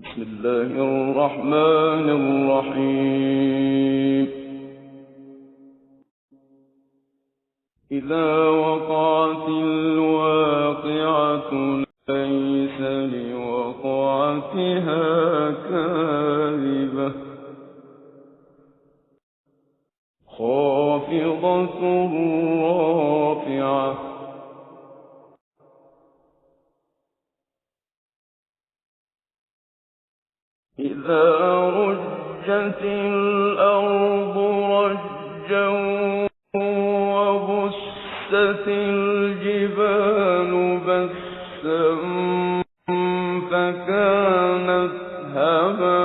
بسم الله الرحمن الرحيم. إذا وقعت الواقعة ليس لوقعتها كاذبة خافضة رافعة إذا رجت الأرض رجا وبست الجبال بسا فكانت هباء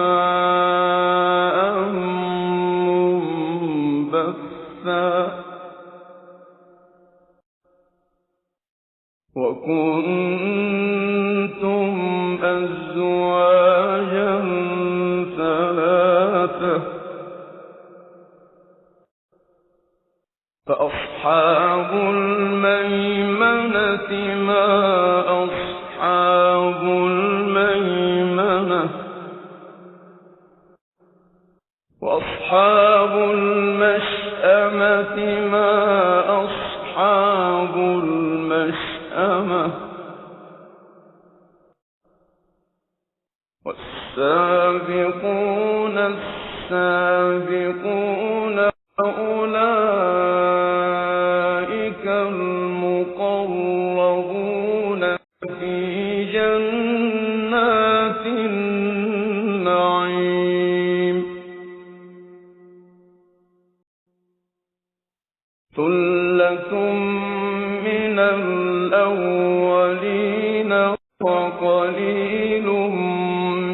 منبثا وكنتم أزواجا ثلاثة فأصحاب الميمنة ما أصحاب الميمنة وأصحاب المشأمة ما أصحاب المشأمة والسابقون السابقون أولئك المقربون في جنات النعيم ثلة من الأولين وقليل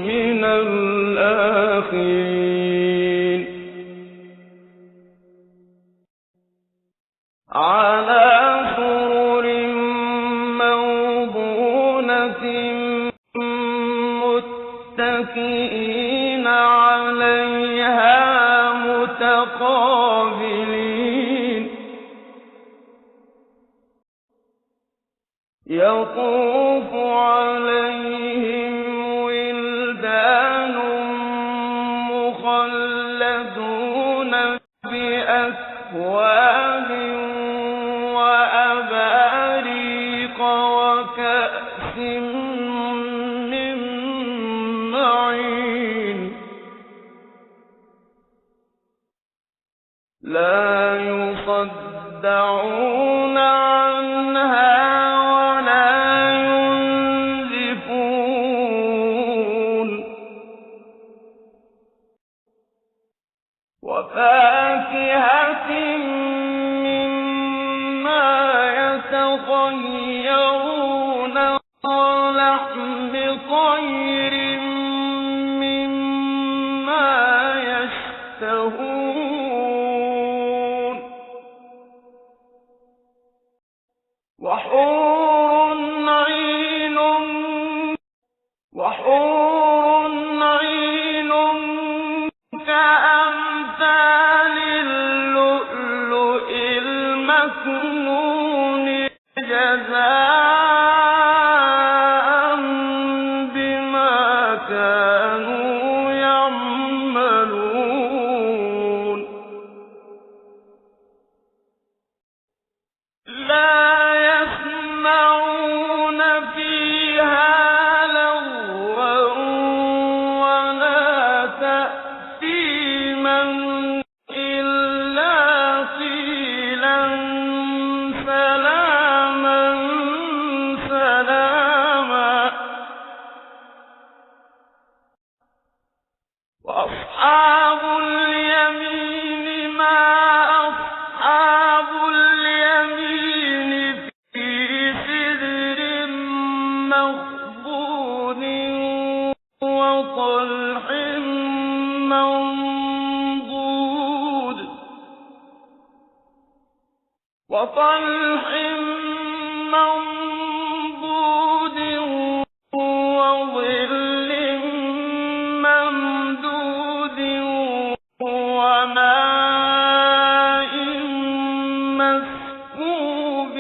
من الآخرين على سرر موضونة متكئين عليها متقابلين يطوف عليهم ولدان مخلدون بأكواب وأباريق وكأس من معين لا يصدعون عنها وفاكهة مما يتخيرون ولحم طير مما يشتهون وحور عين كأمثال اللؤلؤ المكنون جزاء بما كانوا يعملون لا يسمعون فيها لغوا ولا تأثيما إلا قيلا سلاما سلاما وأصحاب اليمين ما أصحاب اليمين في سدر مخضود وطلح منضود وظل ممدود وماء مسكوب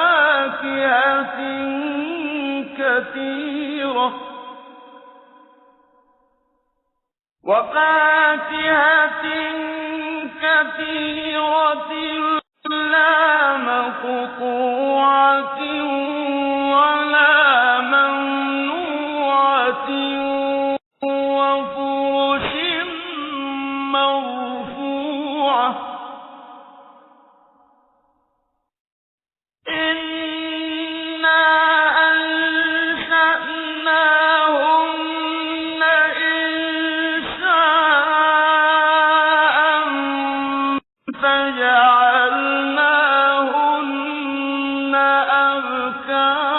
وفاكهة كثيرة وفاكهة كثيرة لا مقطوعة ولا ممنوعة وفرش مرفوعة إنا أنشأناهن إنشاء فجعلناهن أبكارا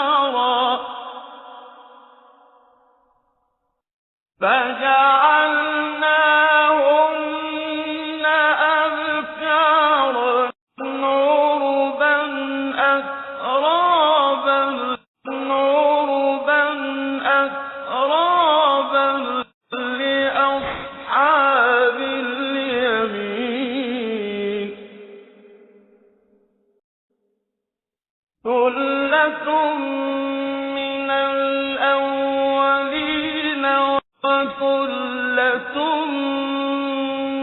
عربا أترابا لأصحاب اليمين ثلة من الأولين وثلة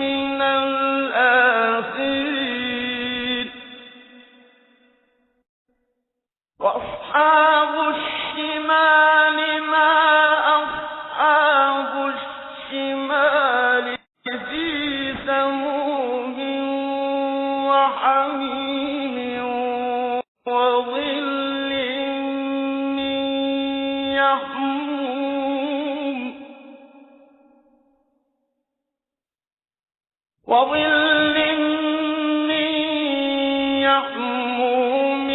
من الآخرين وأصحاب الشمال ما أصحاب الشمال في سموم وحميم وظل من يحموم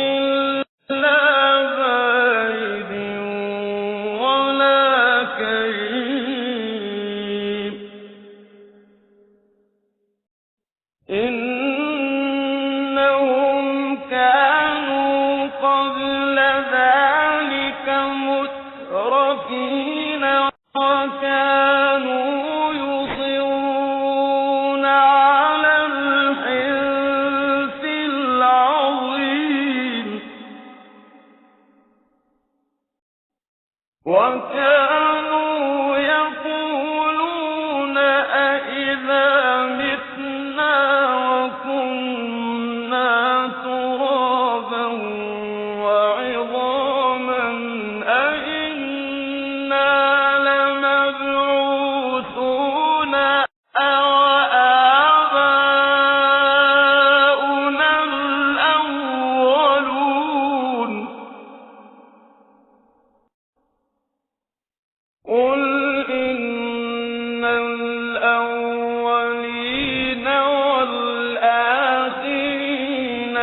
لا بارد ولا كريم إنهم كانوا قبل ذلك مترفين وكانوا يصرون على الحنث العظيم وكانوا يقولون أإذا متنا وكنا ترابا وعظاما أإنا لمبعوثون أوآباؤنا الأولون قل إن الأولين والآخرين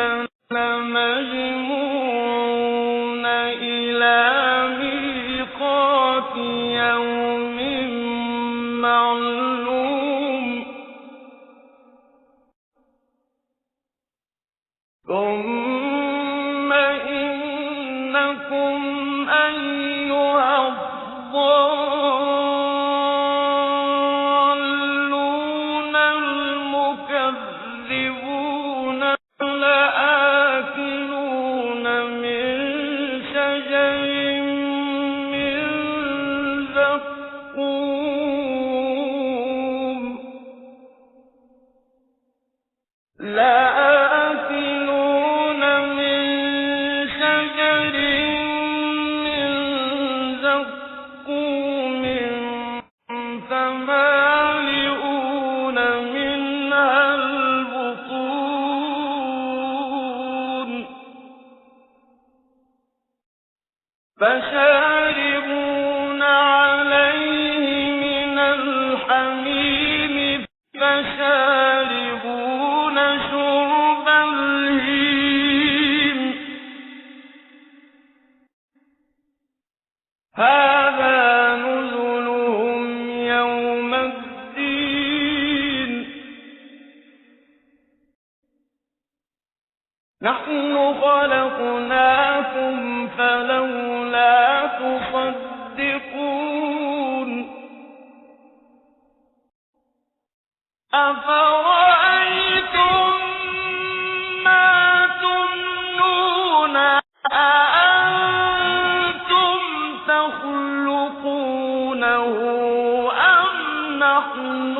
لمجموعون إلى ميقات يوم معلوم ثم إنكم أيها الضالون المكذبون لآكلون من شجر من زقوم لآكلون من شجر من زقوم فمالئون منها البطون فشاربون عليه من الحميم فشاربون شرب الهيم هذا نزلهم يوم الدين نحن خلقناكم فلولا تصدقون أفرأيتم ما تمنون أأنتم تخلقونه أم نحن نحن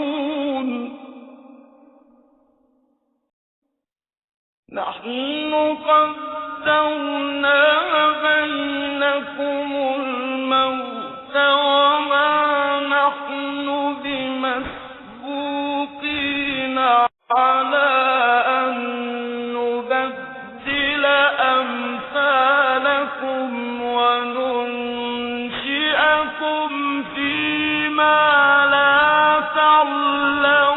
الخالقون نحن قدرنا بينكم الموت وما نحن بمسبوقين على أن نبدل أمثالكم وننشئكم فيما لا تعلمون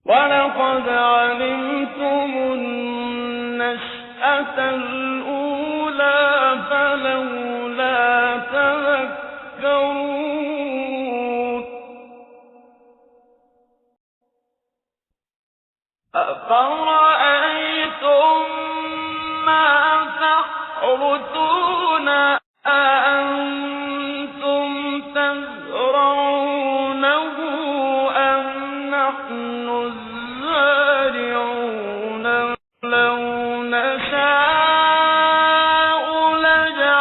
ولقد علمتم النشأة الأولى فلولا تذكرون أفرأيتم ما تحرثون أأنتم تزرعونه أم نحن الزارعون لو نشاء لجعلناه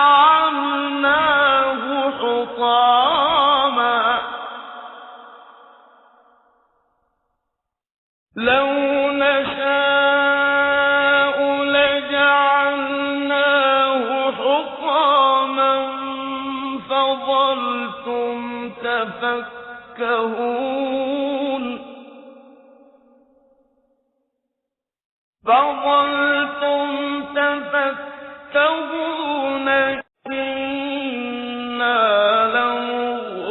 حطاما فظلتم تفكهون إنا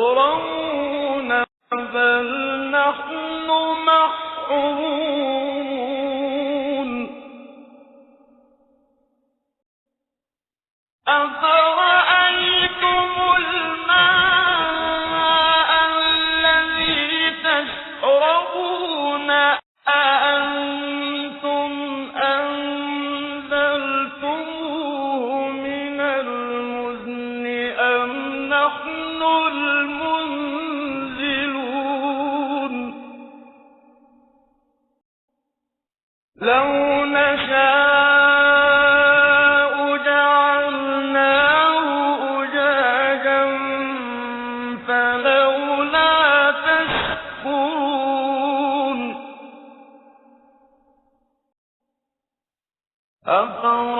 لمغرمون بل نحن محرومون أفرأيتم الماء الذي تشربون أأنتم أنزلتموه من المزن أم نحن المنزلون لو نشاء جعلناه أجاجا فلولا تشكرون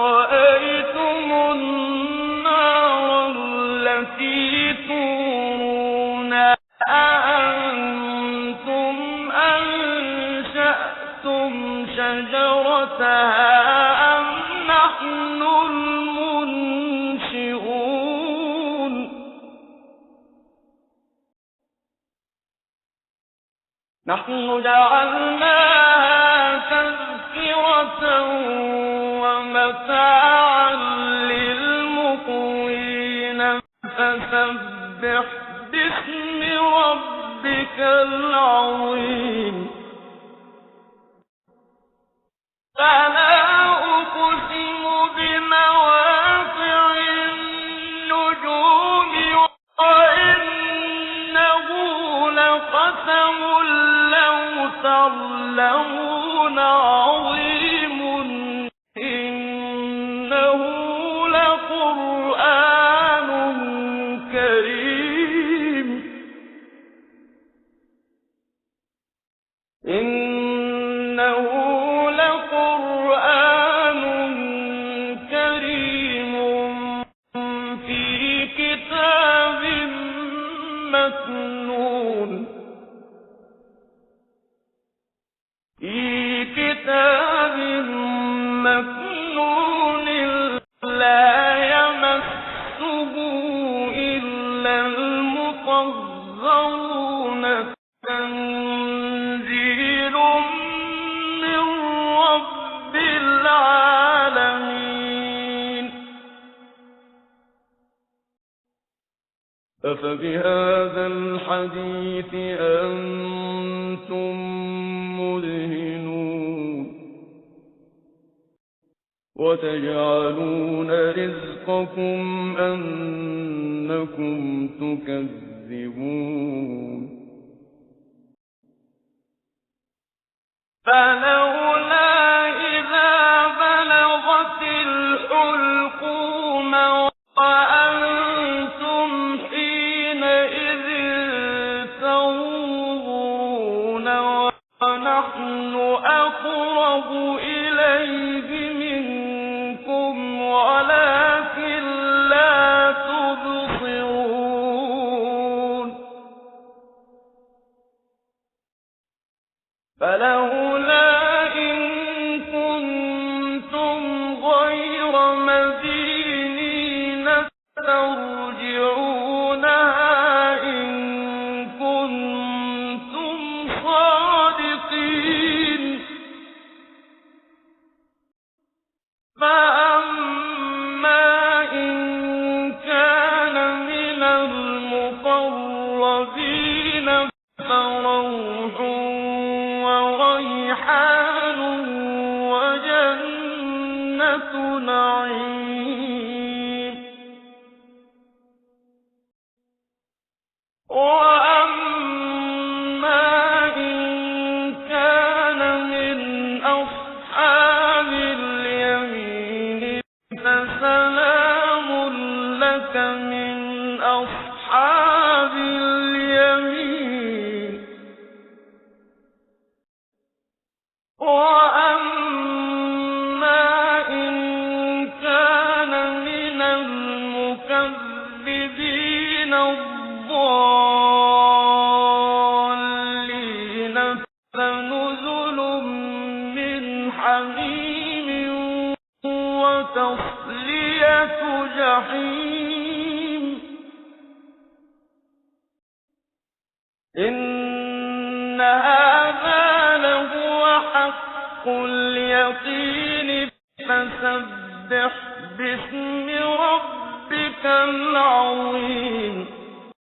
أفرأيتم النار التي تورون أأنتم أنشأتم شجرتها أم نحن المنشئون نحن جعلناها تذكرة ومتاعا للمقوين فسبح باسم ربك العظيم فلا أقسم بمواقع النجوم وإنه لقسم لو تعلمون عظيم إنه لقرآن كريم إنه لقرآن كريم في كتاب مكنون لا يمسه إلا المطهرون تنزيل من رب العالمين أفبهذا الحديث أنتم مدهنون وتجعلون رزقكم أنكم تكذبون فلولا إذا بلغت أقرب إليه منكم ولكن لا تبصرون فلولا إن كنتم غير مدينين ترجعونها إن كنتم صادقين فأما إن كان من المقربين فروح وريحان وجنة نعيم وأما إن كان من أصحاب اليمين فسلام لك من أصحاب اليمين وأما إن كان من المكذبين الضالين فنزل من حميم وتصلية جحيم إن هذا لهو حق اليقين فسبح باسم ربك العظيم